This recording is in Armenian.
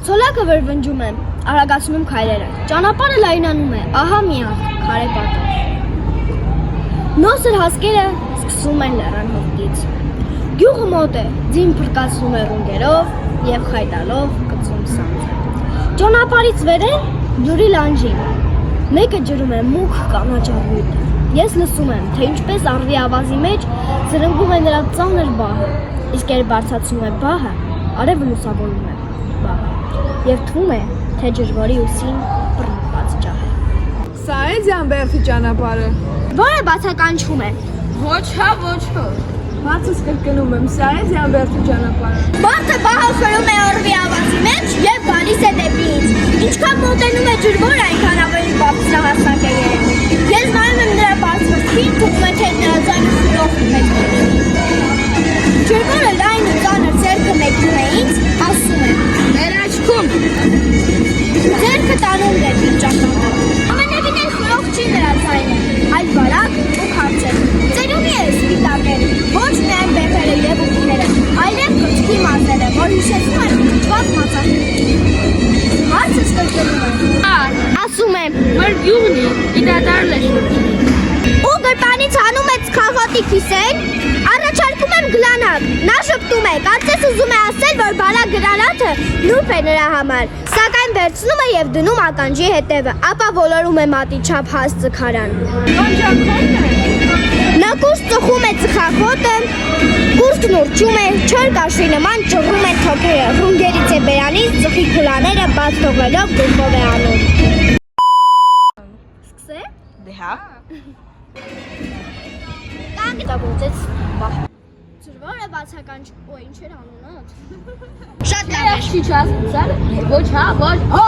Ցոլակը վրվնջում է, արագացնում քայլերը, ճանապարհը լայնանում է, ահա միակ, քարե պատով։ Նոսր հասկերը սկսում են լեռան հովտից։ Գյուղը մոտ է, ձին փրկացնում է ռունգերով և խայտալով կծում սանձը։ Ճանապարհից վերև ջուրի լանջին, մեկը ջրում է մուգ կանաչավույթը։ Ես լսում եմ, թե ինչպես առվի ավազի մեջ զրնգում է նրա ծանր բահը, իսկ երբ բարձրացնում է բահը, արևը լուսավորում է բահը, և թվում է, թե ջրվորի ուսին բռնկված ջահ է։ Սա է Ձյանբերդի ճանապարհը։ Որը բացականչում է։ Ոչ հա, ոչ հո։ Բացս կրկնում եմ, սա է Ձյանբերդի ճանապարհը։ Մարդը բահը խրում է առվի ավազի մեջ և գալիս է դեպի ինձ։ Ինչքան մոտենում է ջրվորը, այնքան ավելի բարձրահասակ է երևում։ Ես նայում եմ նրա բարձրացքին, թվում է, թե նրա ձայնը սիրող մեծ է։ Ջրվորը լայն ու ծանր ձեռքը մեկնում է ինձ, ասում է. Մեր աչքում։ Ձեռքը տանում դեպի ճակատը։ Ամենևին էլ սիրող չի նրա ձայնը, այլ բարակ ու քարչեր։ Ծերունի է սպիտակեր, ոչ միայն բեբերը և ուղիները, այլև կրծքի մազերը, որ հիշեցնում են ճճված մածակները։ Հարցս կրկնում է. Ասում եմ, Մեր գյուղն է, իդադարն է շուրջը։ ու գրպանից հանում է ծխախոտի քիսեր, առաջարկում եմ գլանակ, նա շպտում է, կարծես ուզում է ասել, որ բալա գրանաթը նուրբ է նրա համար, սակայն վերցնում է և դնում ականջի հետևը, ապա ոլորում է մատի չափ հաստ ծխարան։ Կանջակոնն է։ Նա կուրս ծխում է ծխախոտը, կուրսն ուրջում է, չոր կաշվի նման ճռռում են թոքերը, ռունգերից է բերանից ծխի քուլաները բաց թողելով գլխով է անում։ Սկսե՞։ Դե հա։ Կանգ տաբոցեց բահ։ Ջրվորը բացական ու ինչ էր անունը։ Շատ լավ էր։ Չի չասցար։ Ոչ հա, ոչ հա։